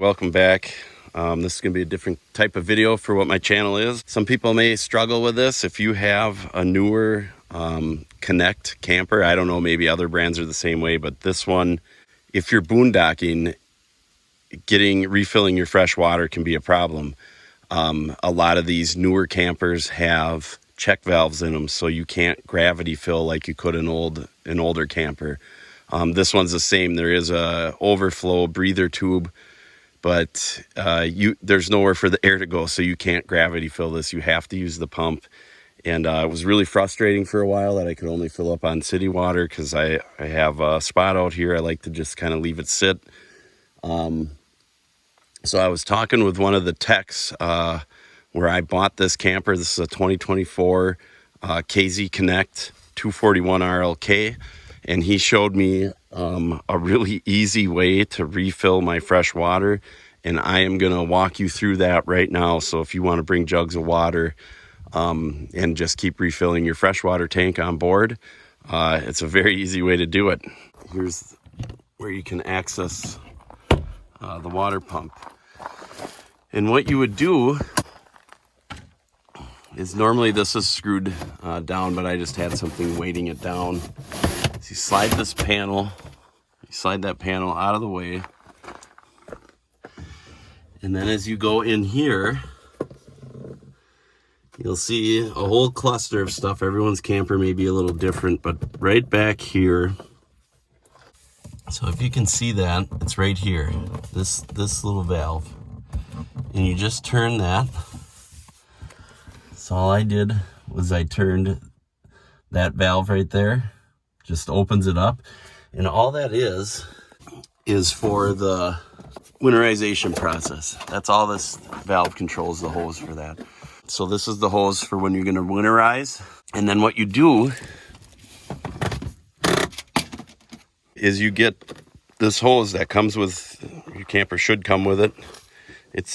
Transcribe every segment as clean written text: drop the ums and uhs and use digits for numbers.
Welcome back. This is going to be a different type of video for what my channel is. Some people may struggle with this. If you have a newer Connect camper, I don't know, maybe other brands are the same way, but this one, if you're boondocking, refilling your fresh water can be a problem. A lot of these newer campers have check valves in them, so you can't gravity fill like you could an older camper. This one's the same. There is a overflow breather tube, but there's nowhere for the air to go, so you can't gravity fill this. You have to use the pump. And it was really frustrating for a while that I could only fill up on city water because I have a spot out here. I like to just kind of leave it sit. So I was talking with one of the techs where I bought this camper. This is a 2024 KZ Connect 241 RLK. And he showed me a really easy way to refill my fresh water. And I am going to walk you through that right now. So if you want to bring jugs of water and just keep refilling your freshwater tank on board, it's a very easy way to do it. Here's where you can access the water pump. And what you would do is normally this is screwed down, but I just had something weighting it down. So you slide this panel, you slide that panel out of the way. And then as you go in here, you'll see a whole cluster of stuff. Everyone's camper may be a little different, but right back here, so if you can see that, it's right here, this little valve. And you just turn that. So all I did was I turned that valve right there, just opens it up. And all that is for the winterization process. That's all this valve controls, the hose for that. So this is the hose for when you're going to winterize. And then what you do is you get this hose that comes with, your camper should come with it. It's,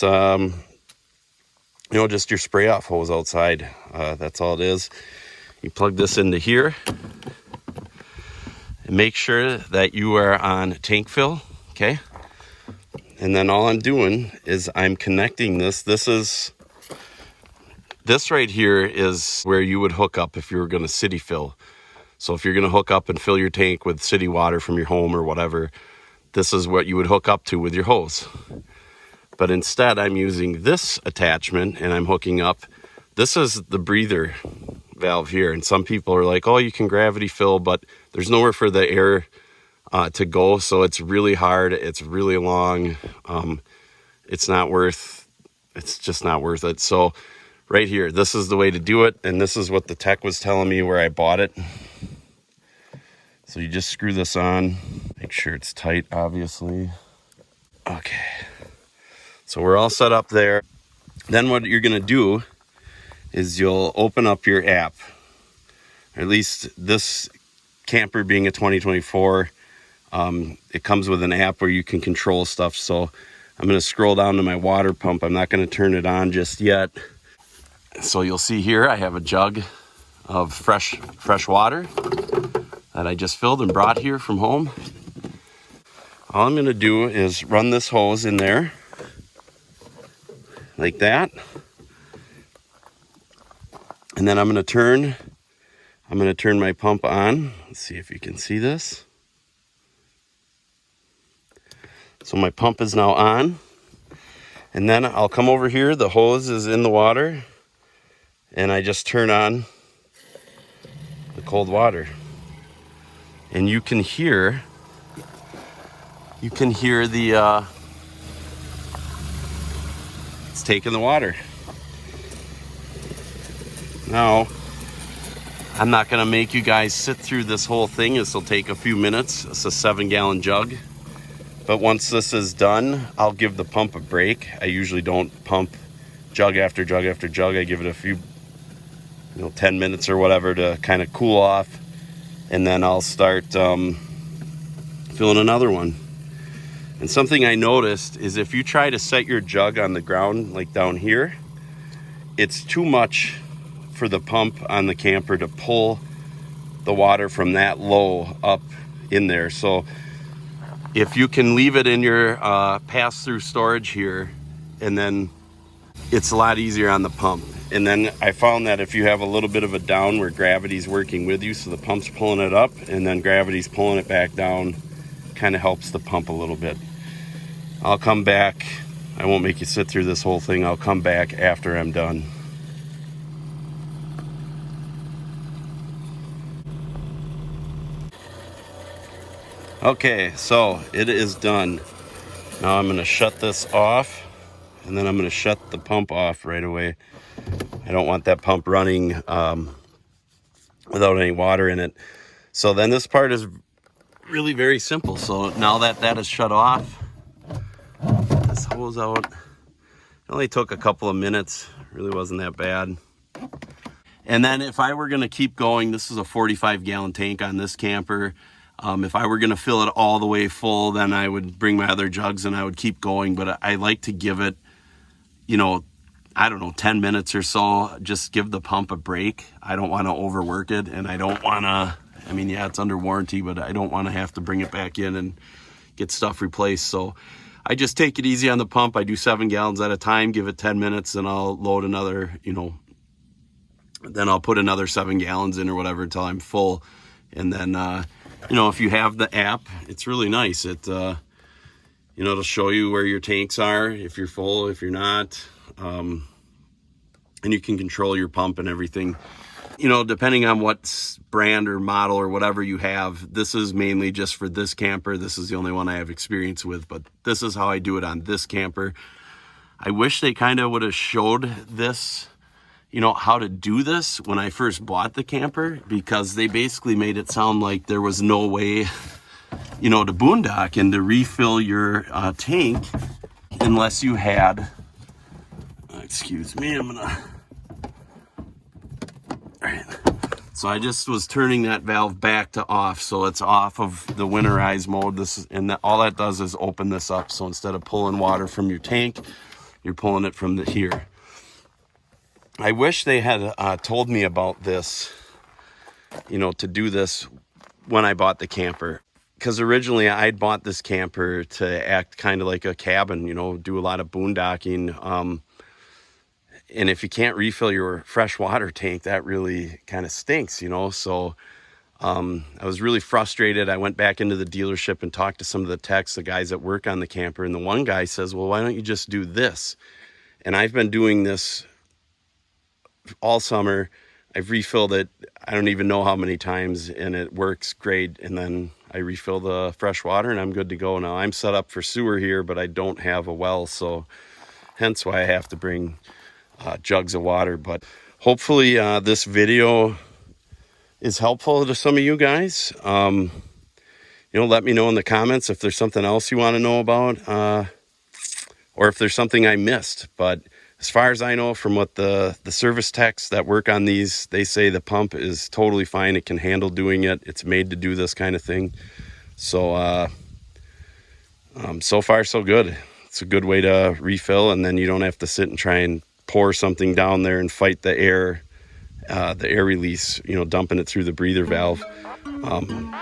just your spray off hose outside. That's all it is. You plug this into here and make sure that you are on tank fill. Okay. And then all I'm doing is I'm connecting this. This right here is where you would hook up if you were going to city fill. So if you're going to hook up and fill your tank with city water from your home or whatever, this is what you would hook up to with your hose. But instead I'm using this attachment and I'm hooking up. This is the breather valve here. And some people are like, oh, you can gravity fill, but there's nowhere for the air to go. So it's really hard. It's really long. It's just not worth it. So right here, this is the way to do it. And this is what the tech was telling me where I bought it. So you just screw this on, make sure it's tight, obviously. Okay. So we're all set up there. Then what you're going to do is you'll open up your app. Or at least this camper being a 2024, it comes with an app where you can control stuff. So I'm going to scroll down to my water pump. I'm not going to turn it on just yet. So you'll see here I have a jug of fresh water that I just filled and brought here from home. All I'm going to do is run this hose in there like that. And then I'm going to turn my pump on. Let's see if you can see this. So my pump is now on. And then I'll come over here. The hose is in the water. And I just turn on the cold water. And you can hear the it's taking the water. Now, I'm not going to make you guys sit through this whole thing. This will take a few minutes. It's a 7-gallon jug. But once this is done, I'll give the pump a break. I usually don't pump jug after jug after jug. I give it a few, 10 minutes or whatever to kind of cool off. And then I'll start filling another one. And something I noticed is if you try to set your jug on the ground, like down here, it's too much for the pump on the camper to pull the water from that low up in there. So if you can leave it in your pass-through storage here, and then it's a lot easier on the pump. And then I found that if you have a little bit of a down where gravity's working with you, so the pump's pulling it up and then gravity's pulling it back down, kind of helps the pump a little bit. I'll come back. I won't make you sit through this whole thing. I'll come back after I'm done. Okay, so it is done. Now I'm going to shut this off, and then I'm going to shut the pump off right away. I don't want that pump running without any water in it. So then this part is really very simple. So now that that is shut off, this hose out. It only took a couple of minutes. Really wasn't that bad. And then if I were going to keep going, this is a 45-gallon tank on this camper. If I were going to fill it all the way full, then I would bring my other jugs and I would keep going. But I like to give it, you know, I don't know, 10 minutes or so. Just give the pump a break. I don't want to overwork it, and I don't want to, I mean, yeah, it's under warranty, but I don't want to have to bring it back in and get stuff replaced. So I just take it easy on the pump. I do 7 gallons at a time, give it 10 minutes, and I'll load another, you know, then I'll put another 7 gallons in or whatever until I'm full. And then, you know, if you have the app, it's really nice. It, you know, it'll show you where your tanks are, if you're full, if you're not. And you can control your pump and everything. You know, depending on what brand or model or whatever you have, this is mainly just for this camper. This is the only one I have experience with, but this is how I do it on this camper. I wish they kind of would have showed this, you know, how to do this when I first bought the camper, because they basically made it sound like there was no way, you know, to boondock and to refill your tank unless you had, excuse me, I'm gonna, all right. So I just was turning that valve back to off, so it's off of the winterize mode. This is, and all that does is open this up. So instead of pulling water from your tank, you're pulling it from the here. I wish they had told me about this, you know, to do this when I bought the camper. Because originally I'd bought this camper to act kind of like a cabin, you know, do a lot of boondocking. And if you can't refill your fresh water tank, that really kind of stinks, you know. So I was really frustrated. I went back into the dealership and talked to some of the techs, the guys that work on the camper. And the one guy says, well, why don't you just do this? And I've been doing this all summer. I've refilled it, I don't even know how many times, and it works great. And then I refill the fresh water and I'm good to go. Now I'm set up for sewer here, but I don't have a well, so hence why I have to bring jugs of water. But hopefully this video is helpful to some of you guys. You know, let me know in the comments if there's something else you want to know about, or if there's something I missed. But as far as I know, from what the service techs that work on these, they say the pump is totally fine. It can handle doing it. It's made to do this kind of thing. So so far so good. It's a good way to refill, and then you don't have to sit and try and pour something down there and fight the air release, you know, dumping it through the breather valve,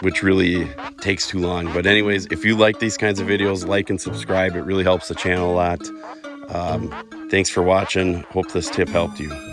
which really takes too long. But anyways, if you like these kinds of videos, like and subscribe. It really helps the channel a lot. Thanks for watching. Hope this tip helped you.